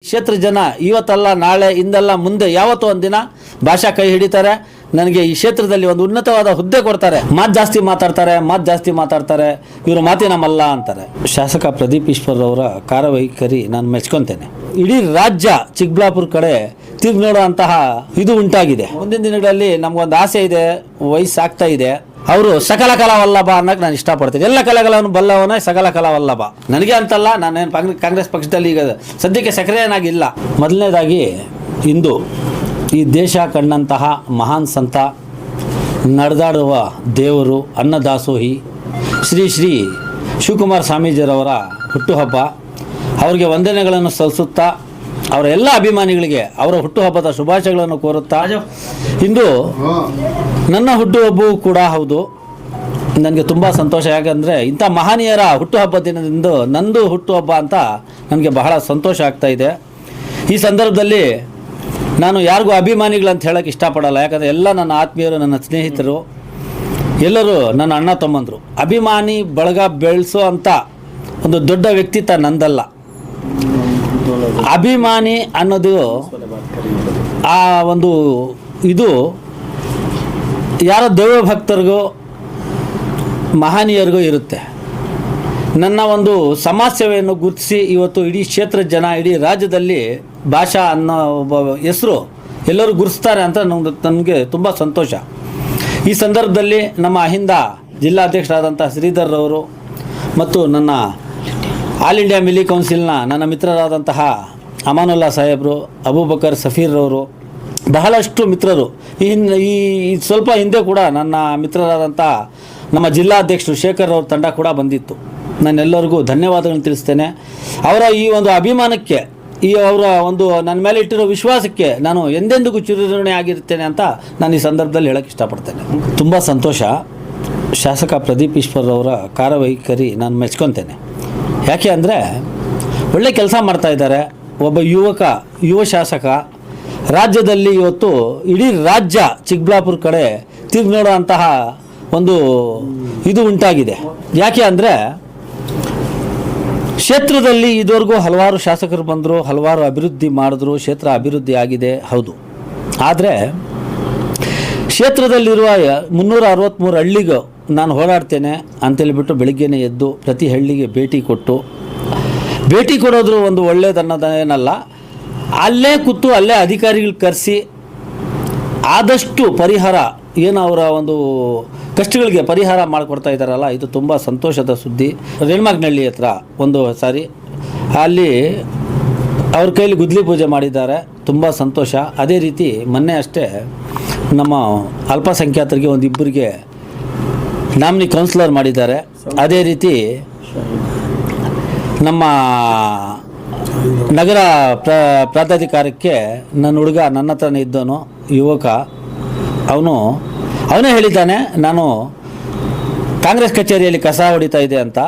ಕ್ಷೇತ್ರ ಜನ ಇವತ್ತಲ್ಲ ನಾಳೆ ಇಂದಲ್ಲ ಮುಂದೆ ಯಾವತ್ತೋ ಒಂದಿನ ಭಾಷಾ ಕೈ ಹಿಡಿತಾರೆ. ನನಗೆ ಈ ಕ್ಷೇತ್ರದಲ್ಲಿ ಒಂದು ಉನ್ನತವಾದ ಹುದ್ದೆ ಕೊಡ್ತಾರೆ. ಮಾತು ಜಾಸ್ತಿ ಮಾತಾಡ್ತಾರೆ, ಇವರು ಮಾತಿನ ಮಲ್ಲ ಅಂತಾರೆ. ಶಾಸಕ ಪ್ರದೀಪ್ ಈಶ್ವರ್ ಅವರ ಕಾರ್ಯವೈಖರಿ ನಾನು ಮೆಚ್ಕೊತೇನೆ. ಇಡೀ ರಾಜ್ಯ ಚಿಕ್ಕಬಳ್ಳಾಪುರ ಕಡೆ ತಿರುಗಿ ನೋಡುವಂತಹ ಇದು ಉಂಟಾಗಿದೆ. ಮುಂದಿನ ದಿನಗಳಲ್ಲಿ ನಮಗೊಂದು ಆಸೆ ಇದೆ, ವಯಸ್ಸಾಗ್ತಾ ಇದೆ. ಅವರು ಸಕಲ ಕಲಾ ವಲ್ಲಭ ಅನ್ನೋಕೆ ನಾನು ಇಷ್ಟಪಡ್ತೀನಿ. ಎಲ್ಲ ಕಲೆಗಳನ್ನು ಬಲ್ಲವನೇ ಸಕಲ ಕಲಾ ವಲ್ಲಭ. ನನಗೆ ಅಂತಲ್ಲ, ನಾನೇನು ಕಾಂಗ್ರೆಸ್ ಪಕ್ಷದಲ್ಲಿ ಈಗ ಸದ್ಯಕ್ಕೆ ಸಕ್ರಿಯನಾಗಿಲ್ಲ. ಮೊದಲನೇದಾಗಿ ಇಂದು ಈ ದೇಶ ಕಂಡಂತಹ ಮಹಾನ್ ಸಂತ, ನಡೆದಾಡುವ ದೇವರು, ಅನ್ನದಾಸೋಹಿ ಶ್ರೀ ಶ್ರೀ ಶಿವಕುಮಾರ ಸ್ವಾಮೀಜಿಯವರ ಹುಟ್ಟುಹಬ್ಬ. ಅವರಿಗೆ ವಂದನೆಗಳನ್ನು ಸಲ್ಲಿಸುತ್ತಾ ಅವರ ಎಲ್ಲ ಅಭಿಮಾನಿಗಳಿಗೆ ಅವರ ಹುಟ್ಟುಹಬ್ಬದ ಶುಭಾಶಯಗಳನ್ನು ಕೋರುತ್ತಾ, ಇಂದು ನನ್ನ ಹುಟ್ಟುಹಬ್ಬವೂ ಕೂಡ ಹೌದು. ನನಗೆ ತುಂಬ ಸಂತೋಷ. ಯಾಕಂದರೆ ಇಂಥ ಮಹನೀಯರ ಹುಟ್ಟುಹಬ್ಬ ದಿನದಿಂದ ನಂದು ಹುಟ್ಟುಹಬ್ಬ ಅಂತ ನನಗೆ ಬಹಳ ಸಂತೋಷ ಆಗ್ತಾ ಇದೆ. ಈ ಸಂದರ್ಭದಲ್ಲಿ ನಾನು ಯಾರಿಗೂ ಅಭಿಮಾನಿಗಳಂತ ಹೇಳೋಕ್ಕೆ ಇಷ್ಟಪಡಲ್ಲ. ಯಾಕಂದರೆ ಎಲ್ಲ ನನ್ನ ಆತ್ಮೀಯರು, ನನ್ನ ಸ್ನೇಹಿತರು, ಎಲ್ಲರೂ ನನ್ನ ಅಣ್ಣ ತಮ್ಮಂದರು. ಅಭಿಮಾನಿ ಬಳಗ ಬೆಳೆಸೋ ಅಂಥ ಒಂದು ದೊಡ್ಡ ವ್ಯಕ್ತಿತ್ವ ನಂದಲ್ಲ. ಅಭಿಮಾನಿ ಅನ್ನೋದು ಆ ಒಂದು ಇದು ಯಾರೋ ದೈವ ಭಕ್ತರಿಗೂ ಮಹನೀಯರಿಗೂ ಇರುತ್ತೆ. ನನ್ನ ಒಂದು ಸಮಾಜ ಸೇವೆಯನ್ನು ಗುರುತಿಸಿ ಇವತ್ತು ಇಡೀ ಕ್ಷೇತ್ರ ಜನ, ಇಡೀ ರಾಜ್ಯದಲ್ಲಿ ಭಾಷಾ ಅನ್ನೋ ಒಬ್ಬ ಹೆಸರು ಎಲ್ಲರೂ ಗುರುತಿಸ್ತಾರೆ ಅಂತ ನನಗೆ ತುಂಬ ಸಂತೋಷ. ಈ ಸಂದರ್ಭದಲ್ಲಿ ನಮ್ಮ ಅಹಿಂದ ಜಿಲ್ಲಾಧ್ಯಕ್ಷರಾದಂಥ ಶ್ರೀಧರ್ ಅವರು ಮತ್ತು ನನ್ನ ಆಲ್ ಇಂಡಿಯಾ ಮಿಲಿ ಕೌನ್ಸಿಲ್ನ ನನ್ನ ಮಿತ್ರರಾದಂತಹ ಅಮಾನುಲ್ಲಾ ಸಾಹೇಬರು, ಅಬೂಬಕರ್ ಸಫೀರ್ರವರು, ಬಹಳಷ್ಟು ಮಿತ್ರರು. ಈ ಸ್ವಲ್ಪ ಹಿಂದೆ ಕೂಡ ನನ್ನ ಮಿತ್ರರಾದಂಥ ನಮ್ಮ ಜಿಲ್ಲಾಧ್ಯಕ್ಷರು ಶೇಖರ್ ಅವ್ರ ತಂಡ ಕೂಡ ಬಂದಿತ್ತು. ನಾನೆಲ್ಲರಿಗೂ ಧನ್ಯವಾದಗಳನ್ನು ತಿಳಿಸ್ತೇನೆ. ಅವರ ಈ ಒಂದು ಅಭಿಮಾನಕ್ಕೆ, ಅವರ ಒಂದು ನನ್ನ ಮೇಲೆ ಇಟ್ಟಿರೋ ವಿಶ್ವಾಸಕ್ಕೆ ನಾನು ಎಂದೆಂದಿಗೂ ಚಿರಋಣಿ ಆಗಿರ್ತೇನೆ ಅಂತ ನಾನು ಈ ಸಂದರ್ಭದಲ್ಲಿ ಹೇಳೋಕ್ಕೆ ಇಷ್ಟಪಡ್ತೇನೆ. ತುಂಬ ಸಂತೋಷ. ಶಾಸಕ ಪ್ರದೀಪ್ ಈಶ್ವರ್ ಅವರ ಕಾರ್ಯವೈಖರಿ ನಾನು ಮೆಚ್ಕೊತೇನೆ. ಯಾಕೆ ಅಂದರೆ ಒಳ್ಳೆ ಕೆಲಸ ಮಾಡ್ತಾ ಇದ್ದಾರೆ. ಒಬ್ಬ ಯುವ ಶಾಸಕ. ರಾಜ್ಯದಲ್ಲಿ ಇವತ್ತು ಇಡೀ ರಾಜ್ಯ ಚಿಕ್ಕಬಳ್ಳಾಪುರ ಕಡೆ ತಿರುಗಿ ನೋಡುವಂತಹ ಒಂದು ಇದು ಉಂಟಾಗಿದೆ. ಯಾಕೆ ಅಂದರೆ ಕ್ಷೇತ್ರದಲ್ಲಿ ಇದುವರೆಗೂ ಹಲವಾರು ಶಾಸಕರು ಬಂದರು, ಹಲವಾರು ಅಭಿವೃದ್ಧಿ ಮಾಡಿದ್ರು, ಕ್ಷೇತ್ರ ಅಭಿವೃದ್ಧಿ ಆಗಿದೆ, ಹೌದು. ಆದರೆ ಕ್ಷೇತ್ರದಲ್ಲಿರುವ 363 ಹಳ್ಳಿಗೂ ನಾನು ಓಡಾಡ್ತೇನೆ ಅಂತೇಳಿಬಿಟ್ಟು ಬೆಳಿಗ್ಗೆನೇ ಎದ್ದು ಪ್ರತಿ ಹಳ್ಳಿಗೆ ಭೇಟಿ ಕೊಡೋದ್ರು ಒಂದು ಒಳ್ಳೆಯದನ್ನೋದೇನಲ್ಲ. ಅಲ್ಲೇ ಕೂತು ಅಲ್ಲೇ ಅಧಿಕಾರಿಗಳು ಕರೆಸಿ ಆದಷ್ಟು ಪರಿಹಾರ, ಏನು ಅವರ ಒಂದು ಕಷ್ಟಗಳಿಗೆ ಪರಿಹಾರ ಮಾಡಿಕೊಡ್ತಾ ಇದ್ದಾರಲ್ಲ, ಇದು ತುಂಬ ಸಂತೋಷದ ಸುದ್ದಿ. ರೇಣುಮಾಗ್ನಹಳ್ಳಿ ಹತ್ರ ಒಂದು ಸಾರಿ ಅಲ್ಲಿ ಅವ್ರ ಕೈಲಿ ಗುದ್ಲಿ ಪೂಜೆ ಮಾಡಿದ್ದಾರೆ, ತುಂಬ ಸಂತೋಷ. ಅದೇ ರೀತಿ ಮೊನ್ನೆ ಅಷ್ಟೇ ನಮ್ಮ ಅಲ್ಪಸಂಖ್ಯಾತರಿಗೆ ಒಂದಿಬ್ಬರಿಗೆ ನಾಮಿನಿ ಕೌನ್ಸಿಲರ್ ಮಾಡಿದ್ದಾರೆ. ಅದೇ ರೀತಿ ನಮ್ಮ ನಗರ ಪ್ರಾಧಿಕಾರಕ್ಕೆ ನನ್ನ ಹುಡುಗ ನನ್ನ ಹತ್ರನೇ ಇದ್ದವನು, ಯುವಕ, ಅವನೇ ಹೇಳಿದ್ದಾನೆ ನಾನು ಕಾಂಗ್ರೆಸ್ ಕಚೇರಿಯಲ್ಲಿ ಕಸ ಹೊಡಿತಾ ಇದೆ ಅಂತ.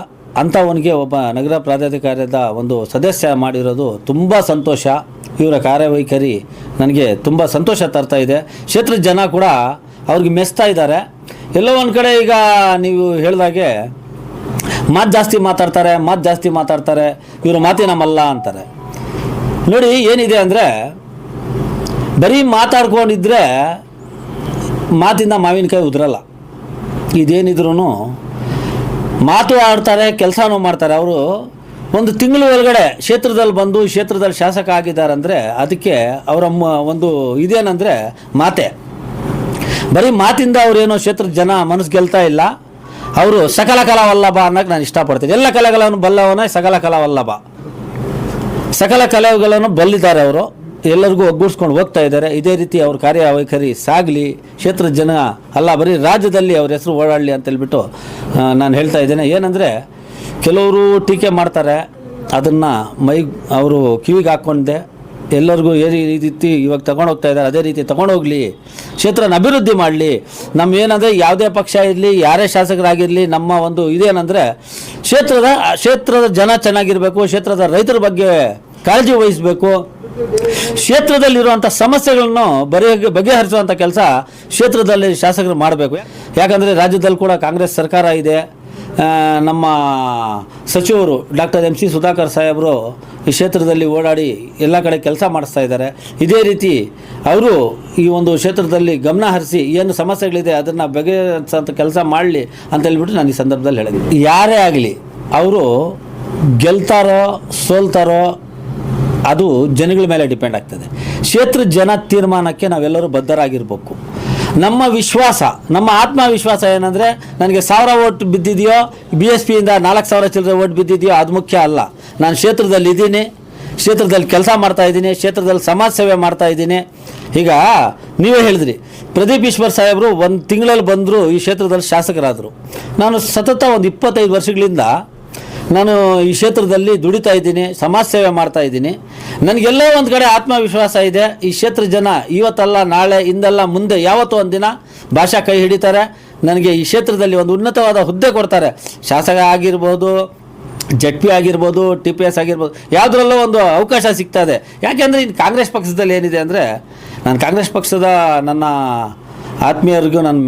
ಅಂಥವನಿಗೆ ಒಬ್ಬ ನಗರ ಪ್ರಾಧಿಕಾರದ ಒಂದು ಸದಸ್ಯ ಮಾಡಿರೋದು ತುಂಬ ಸಂತೋಷ. ಇವರ ಕಾರ್ಯವೈಖರಿ ನನಗೆ ತುಂಬ ಸಂತೋಷ ತರ್ತಾ ಇದೆ. ಕ್ಷೇತ್ರದ ಜನ ಕೂಡ ಅವ್ರಿಗೆ ಮೆಚ್ತಾ ಇದ್ದಾರೆ. ಎಲ್ಲೋ ಒಂದು ಕಡೆ ಈಗ ನೀವು ಹೇಳಿದಾಗೆ ಮಾತು ಜಾಸ್ತಿ ಮಾತಾಡ್ತಾರೆ, ಇವರು ಮಾತಿನ ಮಲ್ಲ ಅಂತಾರೆ. ನೋಡಿ ಏನಿದೆ ಅಂದರೆ, ಬರೀ ಮಾತಾಡ್ಕೊಂಡಿದ್ರೆ ಮಾತಿಂದ ಮಾವಿನಕಾಯಿ ಉದುರಲ್ಲ. ಇದೇನಿದ್ರೂ ಮಾತು ಆಡ್ತಾರೆ, ಕೆಲಸನೂ ಮಾಡ್ತಾರೆ. ಅವರು ಒಂದು ತಿಂಗಳ ಒಳಗಡೆ ಕ್ಷೇತ್ರದಲ್ಲಿ ಬಂದು ಕ್ಷೇತ್ರದಲ್ಲಿ ಶಾಸಕ ಆಗಿದ್ದಾರೆ ಅಂದರೆ ಅದಕ್ಕೆ ಅವರ ಒಂದು ಇದೇನಂದರೆ ಮಾತೆ. ಬರೀ ಮಾತಿಂದ ಅವರೇನೋ ಕ್ಷೇತ್ರದ ಜನ ಮನಸ್ಸು ಗೆಲ್ತಾ ಇಲ್ಲ. ಅವರು ಸಕಲ ಕಲಾ ವಲ್ಲಭ ಅನ್ನೋಕೆ ನಾನು ಇಷ್ಟಪಡ್ತೀನಿ. ಎಲ್ಲ ಕಲೆಗಳನ್ನು ಬಲ್ಲವನೇ ಸಕಲ ಕಲಾ ವಲ್ಲಭ. ಸಕಲ ಕಲೆಗಳನ್ನು ಬಲ್ಲಿದ್ದಾರೆ ಅವರು. ಎಲ್ಲರಿಗೂ ಒಗ್ಗೂಡಿಸ್ಕೊಂಡು ಹೋಗ್ತಾ ಇದ್ದಾರೆ. ಇದೇ ರೀತಿ ಅವ್ರ ಕಾರ್ಯವೈಖರಿ ಸಾಗಲಿ, ಕ್ಷೇತ್ರದ ಜನ ಅಲ್ಲ ಬರೀ ರಾಜ್ಯದಲ್ಲಿ ಅವ್ರ ಹೆಸರು ಓಡಾಡಲಿ ಅಂತೇಳ್ಬಿಟ್ಟು ನಾನು ಹೇಳ್ತಾ ಇದ್ದೇನೆ. ಏನಂದರೆ ಕೆಲವರು ಟೀಕೆ ಮಾಡ್ತಾರೆ, ಅದನ್ನು ಅವರು ಕಿವಿಗೆ ಹಾಕ್ಕೊಂಡೆ ಎಲ್ಲರಿಗೂ ಈ ರೀತಿ ಇವಾಗ ತಗೊಂಡು ಹೋಗ್ತಾ ಇದ್ದಾರೆ. ಅದೇ ರೀತಿ ತೊಗೊಂಡೋಗ್ಲಿ, ಕ್ಷೇತ್ರನ ಅಭಿವೃದ್ಧಿ ಮಾಡಲಿ. ಏನಂದರೆ ಯಾವುದೇ ಪಕ್ಷ ಇರಲಿ, ಯಾರೇ ಶಾಸಕರಾಗಿರಲಿ, ನಮ್ಮ ಒಂದು ಇದೇನೆಂದರೆ ಕ್ಷೇತ್ರದ ಜನ ಚೆನ್ನಾಗಿರಬೇಕು, ಕ್ಷೇತ್ರದ ರೈತರ ಬಗ್ಗೆ ಕಾಳಜಿ ವಹಿಸಬೇಕು, ಕ್ಷೇತ್ರದಲ್ಲಿರುವಂಥ ಸಮಸ್ಯೆಗಳನ್ನು ಬಗೆಹರಿಸುವಂಥ ಕೆಲಸ ಕ್ಷೇತ್ರದಲ್ಲಿ ಶಾಸಕರು ಮಾಡಬೇಕು. ಯಾಕಂದರೆ ರಾಜ್ಯದಲ್ಲಿ ಕೂಡ ಕಾಂಗ್ರೆಸ್ ಸರ್ಕಾರ ಇದೆ. ನಮ್ಮ ಸಚಿವರು ಡಾಕ್ಟರ್ MC ಸುಧಾಕರ್ ಸಾಹೇಬರು ಈ ಕ್ಷೇತ್ರದಲ್ಲಿ ಓಡಾಡಿ ಎಲ್ಲ ಕಡೆ ಕೆಲಸ ಮಾಡಿಸ್ತಾ ಇದ್ದಾರೆ. ಇದೇ ರೀತಿ ಅವರು ಈ ಒಂದು ಕ್ಷೇತ್ರದಲ್ಲಿ ಗಮನ ಹರಿಸಿ ಏನು ಸಮಸ್ಯೆಗಳಿದೆ ಅದನ್ನು ಬಗೆಹರಿಸೋಂಥ ಕೆಲಸ ಮಾಡಲಿ ಅಂತ ಹೇಳ್ಬಿಟ್ಟು ನಾನು ಈ ಸಂದರ್ಭದಲ್ಲಿ ಹೇಳಿದ್ದೀನಿ. ಯಾರೇ ಆಗಲಿ ಅವರು ಗೆಲ್ತಾರೋ ಸೋಲ್ತಾರೋ ಅದು ಜನಗಳ ಮೇಲೆ ಡಿಪೆಂಡ್ ಆಗ್ತದೆ. ಕ್ಷೇತ್ರ ಜನ ತೀರ್ಮಾನಕ್ಕೆ ನಾವೆಲ್ಲರೂ ಬದ್ಧರಾಗಿರ್ಬೇಕು. ನಮ್ಮ ವಿಶ್ವಾಸ, ನಮ್ಮ ಆತ್ಮವಿಶ್ವಾಸ ಏನಂದರೆ ನನಗೆ 1000 ಓಟ್ ಬಿದ್ದಿದೆಯೋ BSPಯಿಂದ 4000 ಚಿಲ್ಲರೆ ಓಟ್ ಬಿದ್ದಿದೆಯೋ ಅದು ಮುಖ್ಯ ಅಲ್ಲ. ನಾನು ಕ್ಷೇತ್ರದಲ್ಲಿ ಇದ್ದೀನಿ, ಕ್ಷೇತ್ರದಲ್ಲಿ ಕೆಲಸ ಮಾಡ್ತಾಯಿದ್ದೀನಿ, ಕ್ಷೇತ್ರದಲ್ಲಿ ಸಮಾಜ ಸೇವೆ ಮಾಡ್ತಾಯಿದ್ದೀನಿ. ಈಗ ನೀವೇ ಹೇಳಿದ್ರಿ, ಪ್ರದೀಪ್ ಈಶ್ವರ್ ಸಾಹೇಬರು 1 ತಿಂಗಳಲ್ಲಿ ಬಂದರು, ಈ ಕ್ಷೇತ್ರದಲ್ಲಿ ಶಾಸಕರಾದರು. ನಾನು ಸತತ ಒಂದು 25 ವರ್ಷಗಳಿಂದ ನಾನು ಈ ಕ್ಷೇತ್ರದಲ್ಲಿ ದುಡಿತಾ ಇದ್ದೀನಿ, ಸಮಾಜ ಸೇವೆ ಮಾಡ್ತಾ ಇದ್ದೀನಿ. ನನಗೆಲ್ಲೋ ಒಂದು ಕಡೆ ಆತ್ಮವಿಶ್ವಾಸ ಇದೆ, ಈ ಕ್ಷೇತ್ರ ಜನ ಇವತ್ತಲ್ಲ ನಾಳೆ ಇಂದಲ್ಲ ಮುಂದೆ ಯಾವತ್ತೋ ಒಂದು ದಿನ ಭಾಷಾ ಕೈ ಹಿಡಿತಾರೆ, ನನಗೆ ಈ ಕ್ಷೇತ್ರದಲ್ಲಿ ಒಂದು ಉನ್ನತವಾದ ಹುದ್ದೆ ಕೊಡ್ತಾರೆ. ಶಾಸಕ ಆಗಿರ್ಬೋದು, ZP ಆಗಿರ್ಬೋದು, TPS ಆಗಿರ್ಬೋದು, ಯಾವುದರಲ್ಲೋ ಒಂದು ಅವಕಾಶ ಸಿಗ್ತದೆ. ಯಾಕೆಂದರೆ ಇನ್ನು ಕಾಂಗ್ರೆಸ್ ಪಕ್ಷದಲ್ಲಿ ಏನಿದೆ ಅಂದರೆ, ನಾನು ಕಾಂಗ್ರೆಸ್ ಪಕ್ಷದ ನನ್ನ ಆತ್ಮೀಯರಿಗೂ ನಾನು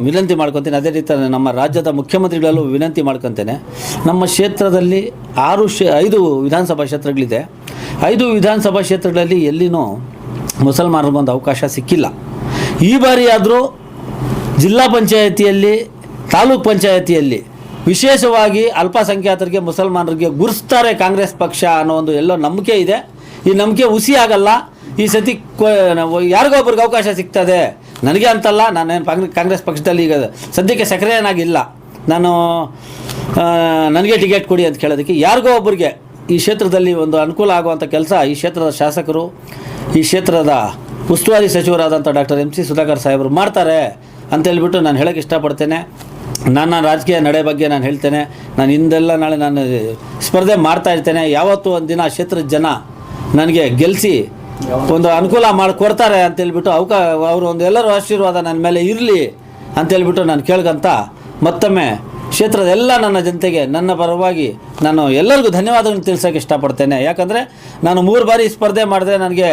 ವಿನಂತಿ ಮಾಡ್ಕೊತೀನಿ. ಅದೇ ರೀತಿ ನಮ್ಮ ರಾಜ್ಯದ ಮುಖ್ಯಮಂತ್ರಿಗಳಲ್ಲೂ ವಿನಂತಿ ಮಾಡ್ಕೊತೇನೆ. ನಮ್ಮ ಕ್ಷೇತ್ರದಲ್ಲಿ 5 ವಿಧಾನಸಭಾ ಕ್ಷೇತ್ರಗಳಿದೆ. 5 ವಿಧಾನಸಭಾ ಕ್ಷೇತ್ರಗಳಲ್ಲಿ ಎಲ್ಲಿನೂ ಮುಸಲ್ಮಾನರಿಗೊಂದು ಅವಕಾಶ ಸಿಕ್ಕಿಲ್ಲ. ಈ ಬಾರಿ ಆದರೂ ಜಿಲ್ಲಾ ಪಂಚಾಯತಿಯಲ್ಲಿ, ತಾಲೂಕ್ ಪಂಚಾಯತಿಯಲ್ಲಿ ವಿಶೇಷವಾಗಿ ಅಲ್ಪಸಂಖ್ಯಾತರಿಗೆ, ಮುಸಲ್ಮಾನರಿಗೆ ಗುರುಸ್ತಾರೆ ಕಾಂಗ್ರೆಸ್ ಪಕ್ಷ ಅನ್ನೋ ಒಂದು ಎಲ್ಲೋ ನಂಬಿಕೆ ಇದೆ. ಈ ನಂಬಿಕೆ ಹುಸಿ ಆಗಲ್ಲ. ಈ ಸತಿ ಯಾರಿಗೋ ಒಬ್ರಿಗೆ ಅವಕಾಶ ಸಿಗ್ತದೆ, ನನಗೆ ಅಂತಲ್ಲ. ನಾನೇನು ಕಾಂಗ್ರೆಸ್ ಪಕ್ಷದಲ್ಲಿ ಈಗ ಸದ್ಯಕ್ಕೆ ಸಕ್ರಿಯನಾಗಿಲ್ಲ. ನಾನು ನನಗೆ ಟಿಕೆಟ್ ಕೊಡಿ ಅಂತ ಕೇಳೋದಕ್ಕೆ ಯಾರಿಗೋ ಒಬ್ಬರಿಗೆ ಈ ಕ್ಷೇತ್ರದಲ್ಲಿ ಒಂದು ಅನುಕೂಲ ಆಗುವಂಥ ಕೆಲಸ ಈ ಕ್ಷೇತ್ರದ ಶಾಸಕರು, ಈ ಕ್ಷೇತ್ರದ ಉಸ್ತುವಾರಿ ಸಚಿವರಾದಂಥ ಡಾಕ್ಟರ್ MC ಸುಧಾಕರ್ ಸಾಹೇಬರು ಮಾಡ್ತಾರೆ ಅಂತೇಳ್ಬಿಟ್ಟು ನಾನು ಹೇಳೋಕ್ಕೆ ಇಷ್ಟಪಡ್ತೇನೆ. ನನ್ನ ರಾಜಕೀಯ ನಡೆ ಬಗ್ಗೆ ನಾನು ಹೇಳ್ತೇನೆ. ನಾನು ಹಿಂದೆಲ್ಲ ನಾಳೆ ನಾನು ಸ್ಪರ್ಧೆ ಮಾಡ್ತಾ ಇರ್ತೇನೆ. ಯಾವತ್ತೂ ಒಂದು ದಿನ ಕ್ಷೇತ್ರದ ಜನ ನನಗೆ ಗೆಲ್ಲಿಸಿ ಒಂದು ಅನುಕೂಲ ಮಾಡಿಕೊಡ್ತಾರೆ ಅಂತೇಳ್ಬಿಟ್ಟು ಅವರು ಒಂದು ಎಲ್ಲರೂ ಆಶೀರ್ವಾದ ನನ್ನ ಮೇಲೆ ಇರಲಿ ಅಂತೇಳ್ಬಿಟ್ಟು ನಾನು ಕೇಳ್ಕೊಂತ ಮತ್ತೊಮ್ಮೆ ಕ್ಷೇತ್ರದ ಎಲ್ಲ ನನ್ನ ಜನತೆಗೆ ನನ್ನ ಪರವಾಗಿ ನಾನು ಎಲ್ಲರಿಗೂ ಧನ್ಯವಾದಗಳನ್ನು ತಿಳಿಸೋಕ್ಕೆ ಇಷ್ಟಪಡ್ತೇನೆ. ಯಾಕಂದರೆ ನಾನು 3 ಬಾರಿ ಸ್ಪರ್ಧೆ ಮಾಡಿದೆ. ನನಗೆ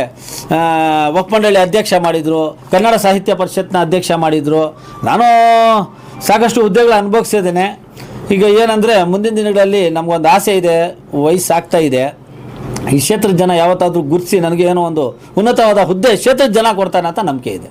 ವಕ್ಫ್ ಮಂಡಳಿ ಅಧ್ಯಕ್ಷ ಮಾಡಿದರು, ಕನ್ನಡ ಸಾಹಿತ್ಯ ಪರಿಷತ್ನ ಅಧ್ಯಕ್ಷ ಮಾಡಿದರು. ನಾನು ಸಾಕಷ್ಟು ಹುದ್ದೆಗಳು ಅನುಭವಿಸಿದ್ದೇನೆ. ಈಗ ಏನಂದರೆ ಮುಂದಿನ ದಿನಗಳಲ್ಲಿ ನಮಗೊಂದು ಆಸೆ ಇದೆ, ವಯಸ್ಸಾಗ್ತಾ ಇದೆ. ಈ ಕ್ಷೇತ್ರದ ಜನ ಯಾವತ್ತಾದರೂ ಗುರುತಿಸಿ ನನಗೆ ಏನೋ ಒಂದು ಉನ್ನತವಾದ ಹುದ್ದೆ ಕ್ಷೇತ್ರದ ಜನ ಕೊಡ್ತಾನೆ ಅಂತ ನಂಬಿಕೆ ಇದೆ.